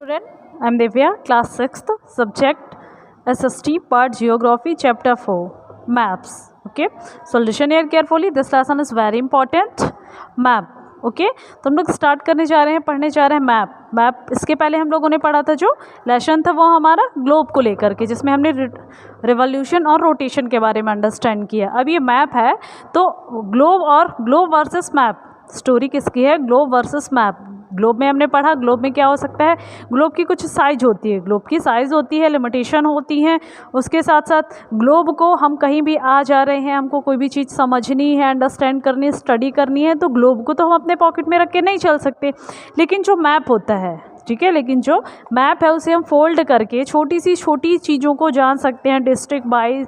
Student, I am Divya, class 6th, subject SST, part Geography, chapter 4, maps. Okay, so listen here carefully. This lesson is very important. Map. Okay तो हम लोग start करने जा रहे हैं, पढ़ने जा रहे हैं मैप। इसके पहले हम लोगों ने पढ़ा था, जो लेसन था वो हमारा ग्लोब को लेकर के, जिसमें हमने रिवॉल्यूशन और रोटेशन के बारे में अंडरस्टैंड किया। अब ये मैप है, तो ग्लोब वर्सेस मैप, स्टोरी किसकी है? Globe versus map. ग्लोब में हमने पढ़ा, ग्लोब में क्या हो सकता है, ग्लोब की कुछ साइज होती है, ग्लोब की साइज़ होती है, लिमिटेशन होती हैं। उसके साथ साथ ग्लोब को हम कहीं भी आ जा रहे हैं, हमको कोई भी चीज़ समझनी है, अंडरस्टैंड करनी है, स्टडी करनी है, तो ग्लोब को तो हम अपने पॉकेट में रख के नहीं चल सकते। लेकिन जो मैप होता है, ठीक है, लेकिन जो मैप है उसे हम फोल्ड करके छोटी चीज़ों को जान सकते हैं। डिस्ट्रिक्ट वाइज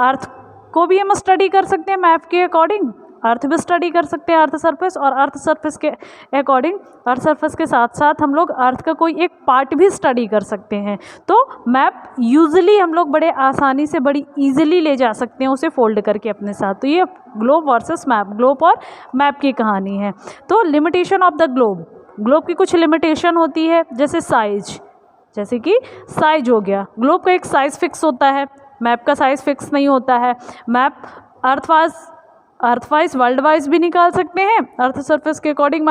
अर्थ को भी हम स्टडी कर सकते हैं मैप के अकॉर्डिंग, अर्थ भी स्टडी कर सकते हैं, अर्थ सरफेस, और अर्थ सरफेस के अकॉर्डिंग अर्थ सरफेस के साथ साथ हम लोग अर्थ का कोई एक पार्ट भी स्टडी कर सकते हैं। तो मैप यूजुअली हम लोग बड़े आसानी से, बड़ी इजीली ले जा सकते हैं उसे फोल्ड करके अपने साथ। तो ये ग्लोब वर्सेस मैप, ग्लोब और मैप की कहानी है। तो लिमिटेशन ऑफ द ग्लोब की कुछ लिमिटेशन होती है, जैसे साइज, जैसे कि साइज हो गया। ग्लोब का एक साइज़ फिक्स होता है, मैप का साइज़ फिक्स नहीं होता है। मैप अर्थवाइज वर्ल्ड वाइज भी निकाल सकते हैं, अर्थ सरफेस के अकॉर्डिंग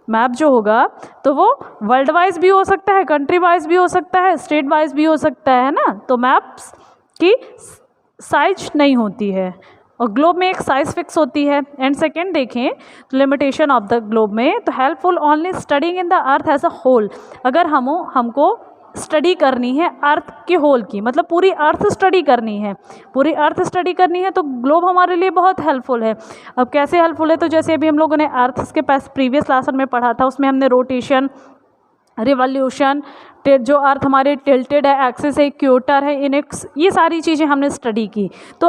मैप जो होगा तो वो वर्ल्ड वाइज भी हो सकता है, कंट्री वाइज भी हो सकता है, स्टेट वाइज भी हो सकता है ना। तो मैप्स की साइज नहीं होती है, और ग्लोब में एक साइज फिक्स होती है। एंड सेकेंड देखें तो लिमिटेशन ऑफ द ग्लोब में, तो helpful only studying in the earth as a whole. अगर हमको स्टडी करनी है अर्थ के होल की, मतलब पूरी अर्थ स्टडी करनी है, तो ग्लोब हमारे लिए बहुत हेल्पफुल है। अब कैसे हेल्पफुल है? तो जैसे अभी हम लोगों ने अर्थ के पास प्रीवियस लेसन में पढ़ा था, उसमें हमने रोटेशन, रिवॉल्यूशन, जो अर्थ हमारे टिल्टेड है, एक्सिस है, इक्वेटर है, इनेक्स, ये सारी चीज़ें हमने स्टडी की। तो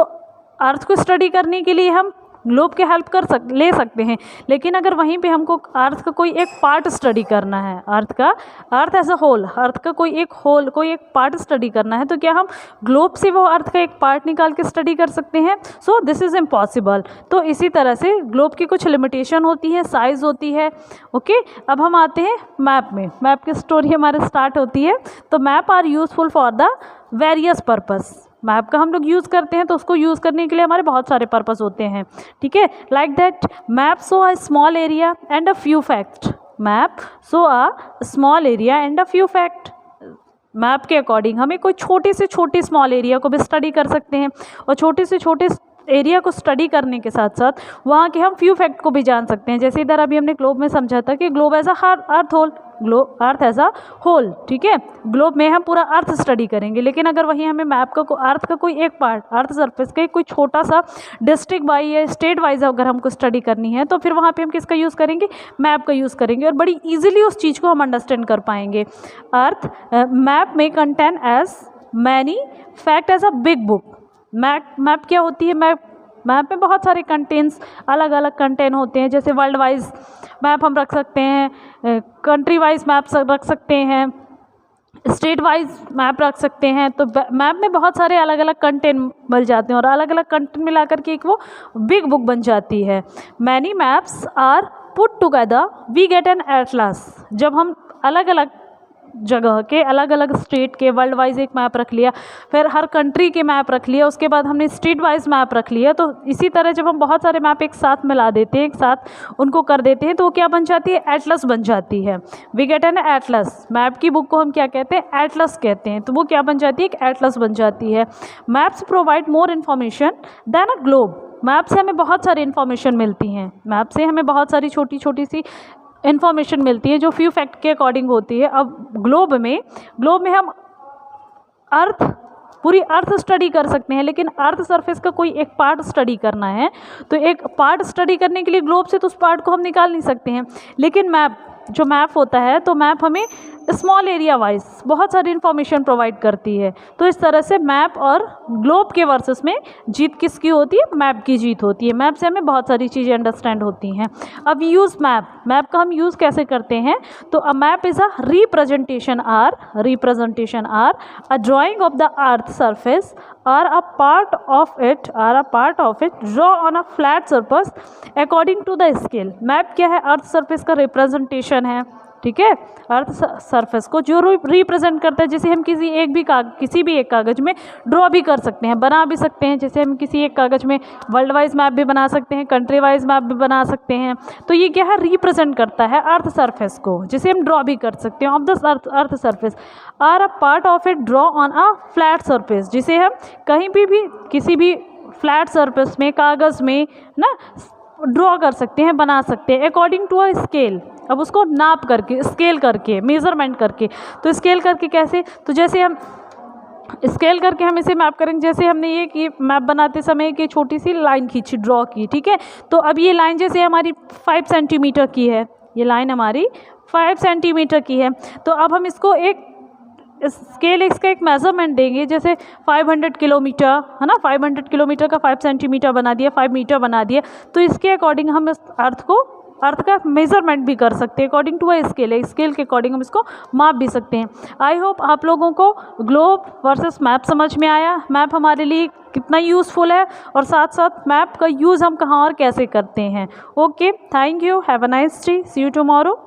अर्थ को स्टडी करने के लिए हम ग्लोब के हेल्प ले सकते हैं। लेकिन अगर वहीं पे हमको अर्थ का कोई एक पार्ट स्टडी करना है, अर्थ एज अ होल, अर्थ का कोई एक पार्ट स्टडी करना है, तो क्या हम ग्लोब से वो अर्थ का एक पार्ट निकाल के स्टडी कर सकते हैं? So this is impossible. तो इसी तरह से ग्लोब की कुछ लिमिटेशन होती है, साइज़ होती है। ओके, अब हम आते हैं मैप में। मैप की स्टोरी हमारे स्टार्ट होती है। तो map are useful for the various purpose. Map का हम लोग यूज़ करते हैं, तो उसको यूज़ करने के लिए हमारे बहुत सारे पर्पस होते हैं, ठीक है। Like that map show a small area and a few fact. Map show a small area and a few fact. Map के अकॉर्डिंग हमें कोई छोटे से छोटे स्मॉल एरिया को भी स्टडी कर सकते हैं, और छोटे से छोटे एरिया को स्टडी करने के साथ साथ वहाँ के हम फ्यू फैक्ट को भी जान सकते हैं। जैसे इधर अभी हमने ग्लोब में समझा था कि globe as earth as a whole, ठीक है। ग्लोब में हम पूरा अर्थ स्टडी करेंगे, लेकिन अगर वहीं हमें मैप का अर्थ का कोई एक पार्ट, अर्थ सरफेस का कोई छोटा सा डिस्ट्रिक्ट वाइज या स्टेट वाइज अगर हमको स्टडी करनी है, तो फिर वहाँ पे हम किसका यूज़ करेंगे? मैप का यूज़ करेंगे, और बड़ी ईजिली उस चीज़ को हम अंडरस्टैंड कर पाएंगे। मैप में contain as many fact as a big book. Map क्या होती है? मैप में बहुत सारे कंटेंट्स, अलग अलग कंटेंट होते हैं। जैसे वर्ल्ड वाइज मैप हम रख सकते हैं, कंट्री वाइज मैप रख सकते हैं, स्टेट वाइज मैप रख सकते हैं। तो मैप में बहुत सारे अलग अलग कंटेंट मिल जाते हैं, और अलग अलग कंटेंट मिला करके एक वो बिग बुक बन जाती है। Many maps are put together we get an atlas. जब हम अलग अलग जगह के, अलग अलग स्टेट के वर्ल्ड वाइज एक मैप रख लिया, फिर हर कंट्री के मैप रख लिया, उसके बाद हमने स्टेट वाइज मैप रख लिया, तो इसी तरह जब हम बहुत सारे मैप एक साथ मिला देते हैं, एक साथ उनको कर देते हैं, तो वो क्या बन जाती है? एटलस बन जाती है। We get an atlas. Map की बुक को हम क्या कहते हैं? एटलस कहते हैं। तो वो क्या बन जाती है? एक एटलस बन जाती है। Maps provide more information than a globe. Map से हमें बहुत सारी इन्फॉर्मेशन मिलती हैं, मैप से हमें बहुत सारी छोटी छोटी सी इन्फॉर्मेशन मिलती है, जो फ्यू फैक्ट के अकॉर्डिंग होती है। अब ग्लोब में हम पूरी अर्थ स्टडी कर सकते हैं, लेकिन अर्थ सरफेस का कोई एक पार्ट स्टडी करना है, तो एक पार्ट स्टडी करने के लिए ग्लोब से तो उस पार्ट को हम निकाल नहीं सकते हैं। लेकिन मैप होता है, तो मैप हमें स्मॉल एरिया वाइज बहुत सारी इन्फॉर्मेशन प्रोवाइड करती है। तो इस तरह से मैप और ग्लोब के वर्सेस में जीत किसकी होती है? मैप की जीत होती है। मैप से हमें बहुत सारी चीज़ें अंडरस्टैंड होती हैं। अब यूज़ मैप का हम यूज़ कैसे करते हैं? तो a map is a representation or a drawing of the earth surface or a part of it draw on a flat surface according to the scale. Map क्या है? अर्थ सरफेस का representation है, ठीक है, अर्थ सरफेस को जो represent करता है, जैसे हम किसी भी एक कागज़ में ड्रॉ भी कर सकते हैं, बना भी सकते हैं। जैसे हम किसी एक कागज़ में वर्ल्ड वाइज मैप भी बना सकते हैं, कंट्री वाइज मैप भी बना सकते हैं। तो ये क्या है, रिप्रेजेंट करता है अर्थ सरफेस को, जिसे हम ड्रॉ भी कर सकते हैं। Of the earth surface or a part of it draw on a flat surface, जिसे हम कहीं भी किसी भी फ्लैट सरफेस में, कागज़ में ना ड्रॉ कर सकते हैं, बना सकते हैं अकॉर्डिंग टू अ स्केल। अब उसको नाप करके, स्केल करके, मेज़रमेंट करके। तो स्केल करके कैसे, तो जैसे हम स्केल करके हम इसे मैप करेंगे। जैसे हमने ये कि मैप बनाते समय कि छोटी सी लाइन खींची, ड्रॉ की, ठीक है। तो अब ये लाइन जैसे हमारी 5 सेंटीमीटर की है, ये लाइन हमारी 5 सेंटीमीटर की है। तो अब हम इसको एक स्केल, इसका एक मेज़रमेंट देंगे। जैसे 500 किलोमीटर है ना, 500 किलोमीटर का 5 सेंटीमीटर बना दिया, 5 मीटर बना दिया। तो इसके अकॉर्डिंग हम इस अर्थ का मेज़रमेंट भी कर सकते हैं अकॉर्डिंग टू अ स्केल है। स्केल के अकॉर्डिंग हम इसको माप भी सकते हैं। आई होप आप लोगों को ग्लोब वर्सेस मैप समझ में आया। मैप हमारे लिए कितना यूज़फुल है और साथ साथ मैप का यूज़ हम कहाँ और कैसे करते हैं। Okay, thank you, have a nice day, see you tomorrow.